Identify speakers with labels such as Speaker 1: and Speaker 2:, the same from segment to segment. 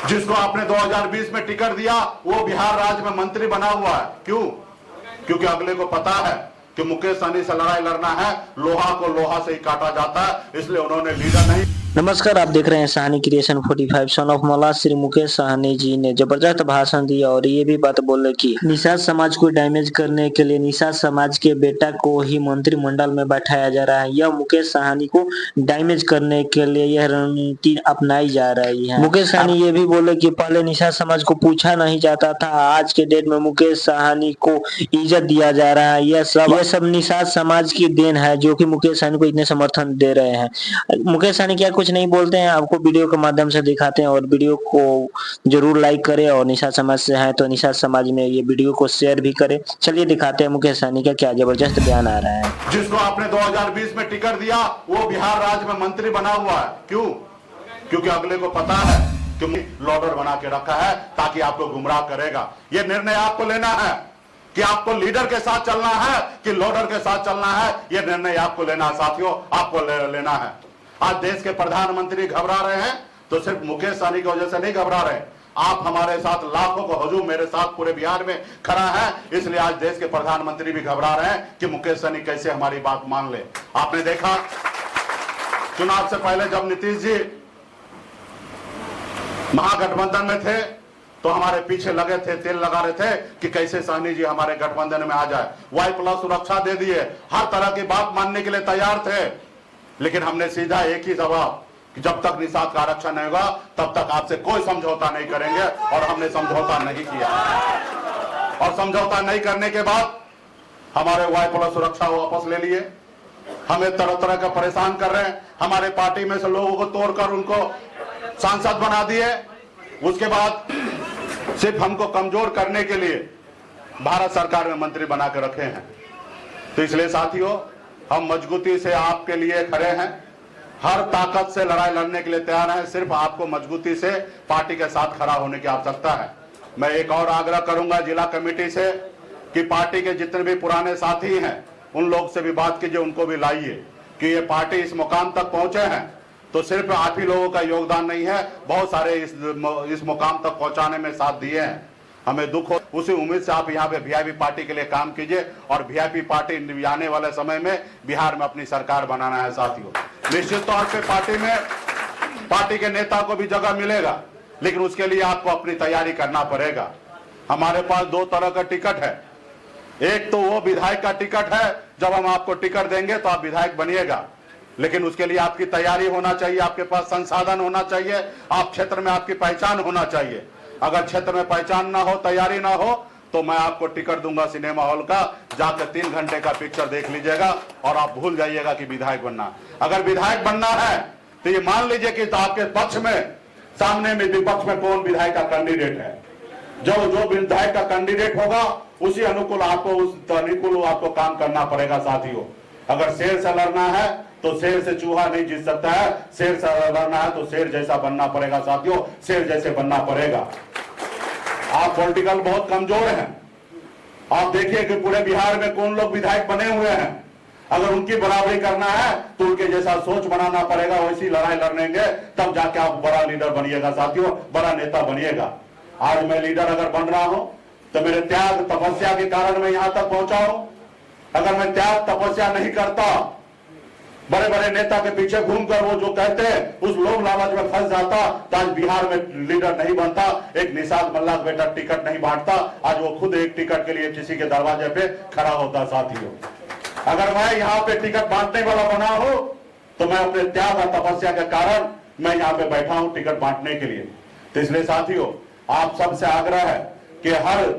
Speaker 1: जिसको आपने 2020 में टिकट दिया वो बिहार राज्य में मंत्री बना हुआ है। क्यों? क्योंकि अगले को पता है कि मुकेश सहनी से लड़ाई लड़ना है, लोहा को लोहा से ही काटा जाता है, इसलिए उन्होंने लीडर नहीं।
Speaker 2: नमस्कार, आप देख रहे हैं साहनी क्रिएशन 45। सन ऑफ मौला श्री मुकेश सहनी जी ने जबरदस्त भाषण दिया और ये भी बात बोले कि निषाद समाज को डैमेज करने के लिए निषाद समाज के बेटा को ही मंत्रिमंडल में बैठाया जा रहा है। यह मुकेश सहनी को डैमेज करने के लिए यह रणनीति अपनाई जा रही है। मुकेश सहनी ये भी बोले कि पहले निषाद समाज को पूछा नहीं जाता था, आज के डेट में मुकेश सहनी को इज्जत दिया जा रहा है। यह सब निषाद समाज की देन है जो कि मुकेश सहनी को इतने समर्थन दे रहे हैं। मुकेश सहनी क्या कुछ नहीं बोलते हैं, आपको वीडियो के माध्यम से दिखाते हैं और वीडियो को जरूर लाइक करें और निषाद समाज से हैं तो निषाद समाज में ये वीडियो को शेयर भी करें। चलिए दिखाते हैं मुकेश सहनी का क्या जबरदस्त बयान आ रहा है।
Speaker 1: जिसको आपने 2020 में टिकट दिया वो बिहार राज्य में मंत्री बना हुआ है। क्यों? क्योंकि अगले को पता है कि लॉडर बना के रखा है ताकि आपको गुमराह करेगा। ये निर्णय आपको लेना है कि आपको लीडर के साथ चलना है कि लॉडर के साथ चलना है। ये निर्णय आपको लेना है साथियों, आपको लेना है। आज देश के प्रधानमंत्री घबरा रहे हैं तो सिर्फ मुकेश सहनी की वजह से नहीं घबरा रहे। आप हमारे साथ लाखों को हुजूम मेरे साथ पूरे बिहार में खड़ा है, इसलिए आज देश के प्रधानमंत्री भी घबरा रहे हैं कि मुकेश सहनी कैसे हमारी बात मान ले। आपने देखा चुनाव से पहले जब नीतीश जी महागठबंधन में थे तो हमारे पीछे लगे थे, तेल लगा रहे थे कि कैसे सहनी जी हमारे गठबंधन में आ जाए। Y+ सुरक्षा दे दिए, हर तरह की बात मानने के लिए तैयार थे, लेकिन हमने सीधा एक ही जवाब कि जब तक निषाद का आरक्षण नहीं होगा तब तक आपसे कोई समझौता नहीं करेंगे। और हमने समझौता नहीं किया और समझौता नहीं करने के बाद हमारे Y+ सुरक्षा वापस ले लिए। हमें तरह तरह का परेशान कर रहे हैं, हमारे पार्टी में से लोगों को तोड़कर उनको सांसद बना दिए। उसके बाद सिर्फ हमको कमजोर करने के लिए भारत सरकार में मंत्री बना के रखे हैं। तो इसलिए साथियों हम मजबूती से आपके लिए खड़े हैं, हर ताकत से लड़ाई लड़ने के लिए तैयार हैं। सिर्फ आपको मजबूती से पार्टी के साथ खड़ा होने की आवश्यकता है। मैं एक और आग्रह करूंगा जिला कमेटी से कि पार्टी के जितने भी पुराने साथी हैं उन लोग से भी बात कीजिए, उनको भी लाइए कि ये पार्टी इस मुकाम तक पहुंचे हैं तो सिर्फ आप ही लोगों का योगदान नहीं है, बहुत सारे इस मुकाम तक पहुंचाने में साथ दिए हैं। हमें दुख हो, उसी उम्मीद से आप यहाँ पे वीआईपी पार्टी के लिए काम कीजिए और वीआईपी पार्टी आने वाले समय में बिहार में अपनी सरकार बनाना है साथियों। निश्चित तौर पे पार्टी के नेता को भी जगह मिलेगा, लेकिन उसके लिए आपको अपनी तैयारी करना पड़ेगा। हमारे पास 2 तरह का टिकट है, एक तो वो विधायक का टिकट है, जब हम आपको टिकट देंगे तो आप विधायक बनिएगा, लेकिन उसके लिए आपकी तैयारी होना चाहिए, आपके पास संसाधन होना चाहिए, आप क्षेत्र में आपकी पहचान होना चाहिए। अगर क्षेत्र में पहचान ना हो, तैयारी ना हो तो मैं आपको टिकट दूंगा सिनेमा हॉल का, जाकर 3 घंटे का पिक्चर देख लीजिएगा और आप भूल जाइएगा कि विधायक बनना। अगर विधायक बनना है तो ये मान लीजिए कि आपके पक्ष में, सामने में, विपक्ष में कौन विधायक का कैंडिडेट है। जो विधायक का कैंडिडेट होगा उसी अनुकूल आपको काम करना पड़ेगा साथियों। अगर शेर से लड़ना है तो शेर से चूहा नहीं जीत सकता है, शेर से लड़ना है तो शेर जैसा बनना पड़ेगा साथियों, शेर जैसे बनना पड़ेगा। आप पॉलिटिकल बहुत कमजोर हैं। आप देखिए कि पूरे बिहार में कौन लोग विधायक बने हुए हैं। अगर उनकी बराबरी करना है तो उनके जैसा सोच बनाना पड़ेगा, वैसी लड़ाई लड़ेंगे तब जाके आप बड़ा लीडर बनिएगा साथियों, बड़ा नेता बनिएगा। आज मैं लीडर अगर बन रहा हूं तो मेरे त्याग तपस्या के कारण मैं यहां तक पहुंचा हूं। अगर मैं त्याग तपस्या नहीं करता, बड़े बड़े नेता के पीछे घूमकर वो जो कहते हैं उस लोभ लालच में फंस जाता तो आज बिहार में लीडर नहीं बनता, एक निषाद मल्ला बेटा टिकट नहीं बांटता, आज वो खुद एक टिकट के लिए किसी के दरवाजे पे खड़ा होता साथियों। अगर मैं यहाँ पे टिकट बांटने वाला बना हूं तो मैं अपने त्याग और तपस्या के कारण मैं यहाँ पे बैठा हूं टिकट बांटने के लिए। तो इसलिए साथियों आप सबसे आग्रह है कि हर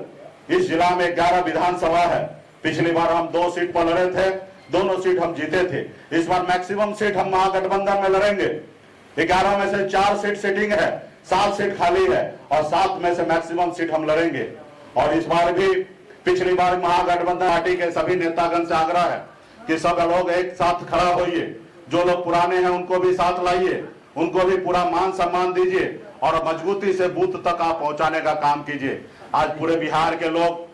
Speaker 1: इस जिला में 11 विधानसभा है। पिछली बार हम 2 सीट पर लड़े थे, दोनों सीट हम जीते थे। इस बार मैक्सिमम सीट हम महागठबंधन में लड़ेंगे। 11 में से 4 सीट सिटिंग है, 7 सीट खाली है और 7 में से मैक्सिमम सीट हम लड़ेंगे। और इस बार भी पिछली बार महागठबंधन पार्टी के सभी नेतागण से आग्रह है कि सब लोग एक साथ खड़ा होइए, जो लोग पुराने हैं उनको भी साथ लाइए, उनको भी पूरा मान सम्मान दीजिए और मजबूती से बूथ तक आप पहुंचाने का काम कीजिए। आज पूरे बिहार के लोग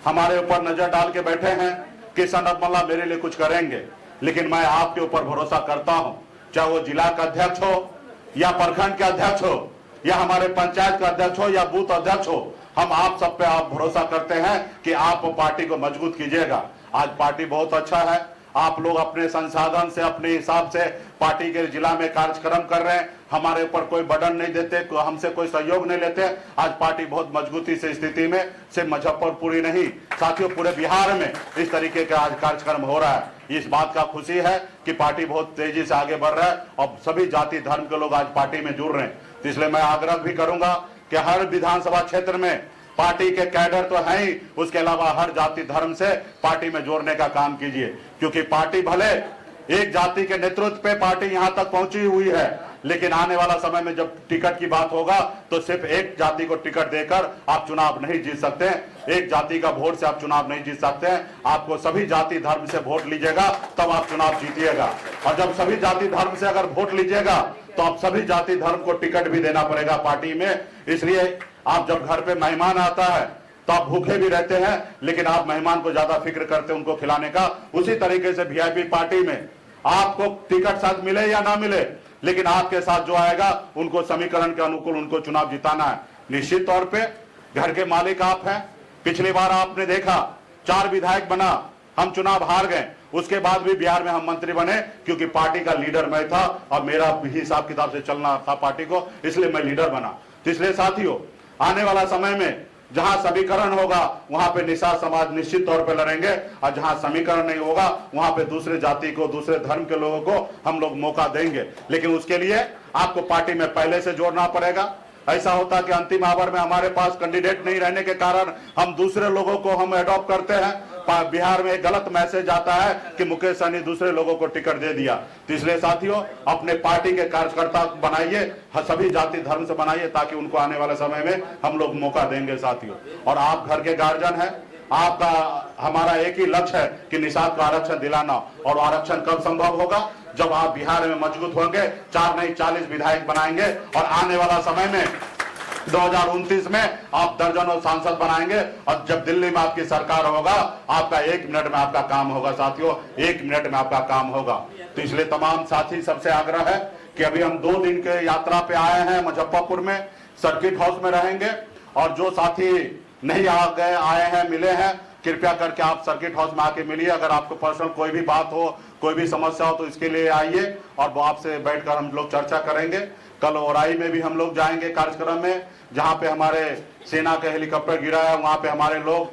Speaker 1: हमारे ऊपर नजर डाल के बैठे हैं कि सनत मल्ला मेरे लिए कुछ करेंगे, लेकिन मैं आपके ऊपर भरोसा करता हूं, चाहे वो जिला का अध्यक्ष हो या प्रखंड के अध्यक्ष हो, या हमारे पंचायत का अध्यक्ष हो या बूथ अध्यक्ष हो, हम आप सब पे आप भरोसा करते हैं कि आप पार्टी को मजबूत कीजिएगा। आज पार्टी बहुत अच्छा है, आप लोग अपने संसाधन से अपने हिसाब से पार्टी के जिला में कार्यक्रम कर रहे हैं, हमारे ऊपर कोई बर्डन नहीं देते, हमसे कोई सहयोग नहीं लेते। आज पार्टी बहुत मजबूती से स्थिति में, सिर्फ मुजफ्फरपुर ही नहीं साथियों पूरे बिहार में इस तरीके का आज कार्यक्रम हो रहा है। इस बात का खुशी है कि पार्टी बहुत तेजी से आगे बढ़ रहा है और सभी जाति धर्म के लोग आज पार्टी में जुड़ रहे हैं। तो इसलिए मैं आग्रह भी करूंगा कि हर विधानसभा क्षेत्र में पार्टी के कैडर तो है ही, उसके अलावा हर जाति धर्म से पार्टी में जोड़ने का काम कीजिए, क्योंकि पार्टी भले एक जाति के नेतृत्व पे पार्टी यहां तक पहुंची हुई है, लेकिन आने वाला समय में जब टिकट की बात होगा तो सिर्फ एक जाति को टिकट देकर आप चुनाव नहीं जीत सकते हैं, एक जाति का वोट से आप चुनाव नहीं जीत सकते हैं। आपको सभी जाति धर्म से वोट लीजिएगा तब आप चुनाव जीतिएगा, और जब सभी जाति धर्म से अगर वोट लीजिएगा तो आप सभी जाति धर्म को टिकट भी देना पड़ेगा पार्टी में। इसलिए आप जब घर पे मेहमान आता है तो आप भूखे भी रहते हैं, लेकिन आप मेहमान को ज्यादा फिक्र करते हैं उनको खिलाने का। उसी तरीके से वीआईपी पार्टी में आपको टिकट साथ मिले या ना मिले, लेकिन आपके साथ जो आएगा उनको समीकरण के अनुकूल उनको चुनाव जिताना है। निश्चित तौर पे घर के मालिक आप हैं। पिछली बार आपने देखा 4 विधायक बना, हम चुनाव हार गए, उसके बाद भी बिहार में हम मंत्री बने क्योंकि पार्टी का लीडर मैं था और मेरा हिसाब किताब से चलना था पार्टी को, इसलिए मैं लीडर बना। तो इसलिए साथियों आने वाला समय में जहां समीकरण होगा वहां पे निषाद समाज निश्चित तौर पे लड़ेंगे, और जहां समीकरण नहीं होगा वहां पे दूसरे जाति को दूसरे धर्म के लोगों को हम लोग मौका देंगे। लेकिन उसके लिए आपको पार्टी में पहले से जोड़ना पड़ेगा। ऐसा होता कि अंतिम आवर में हमारे पास कैंडिडेट नहीं रहने के कारण हम दूसरे लोगों को हम अडॉप्ट करते हैं। बिहार में एक गलत मैसेज आता है कि मुकेश सहनी दूसरे लोगों को टिकट दे दिया। तो इसलिए साथियों अपने पार्टी के कार्यकर्ता बनाइए, सभी जाति धर्म से बनाइए, ताकि उनको आने वाले समय में हम लोग मौका देंगे साथियों। और आप घर के गार्जियन हैं, आपका हमारा एक ही लक्ष्य है कि निषाद का आरक्षण दिलाना। और आरक्षण कब संभव होगा? जब आप बिहार में मजबूत होंगे, 4 नहीं 40 विधायक बनाएंगे, और आने वाला समय में 2029 में आप दर्जनों सांसद बनाएंगे, और जब दिल्ली में आपकी सरकार होगा आपका 1 मिनट में आपका काम होगा साथियों, 1 मिनट में आपका काम होगा। तो इसलिए तमाम साथी सबसे आग्रह है कि अभी हम 2 दिन के यात्रा पे आए हैं मुजफ्फरपुर में, सर्किट हाउस में रहेंगे, और जो साथी नहीं आए हैं मिले हैं, कृपया करके आप सर्किट हाउस में आके मिलिए। अगर आपको पर्सनल कोई भी बात हो, कोई भी समस्या हो तो इसके लिए आइए और वो आपसे बैठकर हम लोग चर्चा करेंगे। कल ओराई में भी हम लोग जाएंगे कार्यक्रम में, जहां पे हमारे सेना का हेलीकॉप्टर गिरा है, वहां पे हमारे लोग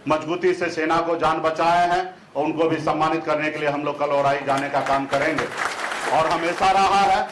Speaker 1: मजबूती से सेना को जान बचाए हैं, और उनको भी सम्मानित करने के लिए हम लोग कल ओराई जाने का काम करेंगे। और हमेशा रहा है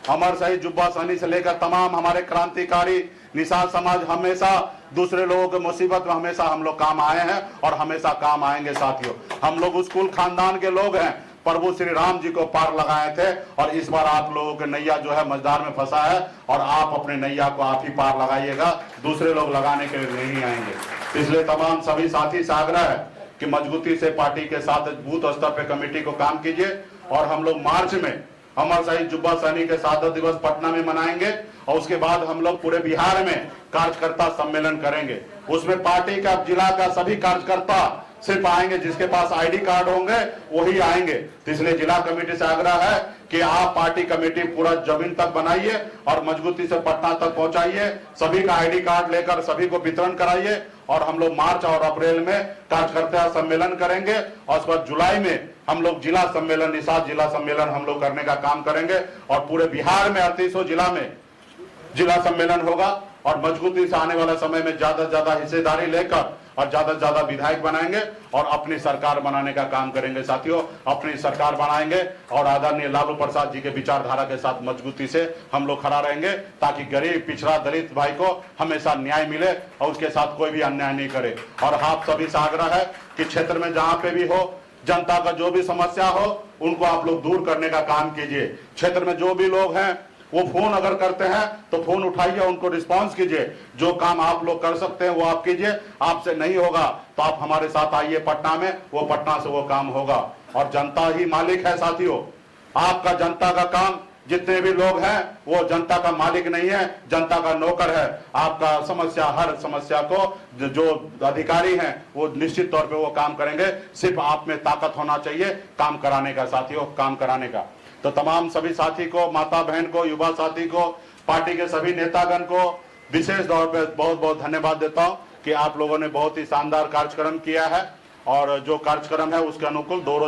Speaker 1: अमर शहीद जुब्बा सहनी से लेकर तमाम हमारे क्रांतिकारी निषाद समाज हमेशा दूसरे लोगों के मुसीबत में हमेशा हम लोग काम आए हैं और हमेशा काम आएंगे साथियों। हम लोग उस कुल खानदान के लोग हैं, प्रभु श्री राम जी को पार लगाए थे, और इस बार आप लोगों के नैया जो है मझधार में फंसा है, और आप अपने नैया को आप ही पार लगाइएगा, दूसरे लोग लगाने के लिए नहीं आएंगे। इसलिए तमाम सभी साथी से आग्रह है कि मजबूती से पार्टी के साथ बूथ स्तर पे कमेटी को काम कीजिए। और हम लोग मार्च में अमर शहीद जुब्बा सहनी के शहादत दिवस पटना में मनाएंगे, और उसके बाद हम लोग पूरे बिहार में कार्यकर्ता सम्मेलन करेंगे। उसमें पार्टी का जिला का सभी कार्यकर्ता सिर्फ आएंगे, जिसके पास आईडी कार्ड होंगे वही आएंगे। तो इसलिए जिला कमेटी से आग्रह है कि आप पार्टी कमेटी पूरा जमीन तक बनाइए और मजबूती से पटना तक पहुंचाइए, सभी का आईडी कार्ड लेकर सभी को वितरण कराइए, और हम लोग मार्च और अप्रैल में कार्यकर्ता सम्मेलन करेंगे, और उसके बाद जुलाई में हम लोग जिला सम्मेलन, निषाद जिला सम्मेलन हम लोग करने का काम करेंगे। और पूरे बिहार में 3800 जिला में जिला सम्मेलन होगा, और मजबूती से आने वाला समय में ज्यादा से ज्यादा हिस्सेदारी लेकर और ज्यादा से ज्यादा विधायक बनाएंगे और अपनी सरकार बनाने का काम करेंगे साथियों। अपनी सरकार बनाएंगे और आदरणीय लालू प्रसाद जी के विचारधारा के साथ मजबूती से हम लोग खड़ा रहेंगे, ताकि गरीब पिछड़ा दलित भाई को हमेशा न्याय मिले और उसके साथ कोई भी अन्याय नहीं करे। और आप सभी से आग्रह है कि क्षेत्र में जहां पे भी हो, जनता का जो भी समस्या हो उनको आप लोग दूर करने का काम कीजिए। क्षेत्र में जो भी लोग हैं वो फोन अगर करते हैं तो फोन उठाइए, उनको रिस्पांस कीजिए, जो काम आप लोग कर सकते हैं वो आप कीजिए। आपसे नहीं होगा तो आप हमारे साथ आइए पटना में, वो पटना से वो काम होगा। और जनता ही मालिक है साथियों, आपका जनता का काम, जितने भी लोग हैं वो जनता का मालिक नहीं है, जनता का नौकर है। आपका समस्या, हर समस्या को जो अधिकारी हैं वो निश्चित तौर पे वो काम करेंगे। सिर्फ आप में ताकत होना चाहिए काम कराने का साथियों, काम कराने का। तो तमाम सभी साथी को, माता बहन को, युवा साथी को, पार्टी के सभी नेतागण को विशेष तौर पर बहुत बहुत धन्यवाद देता हूं कि आप लोगों ने बहुत ही शानदार कार्यक्रम किया है और जो कार्यक्रम है उसके अनुकूल 2 रोज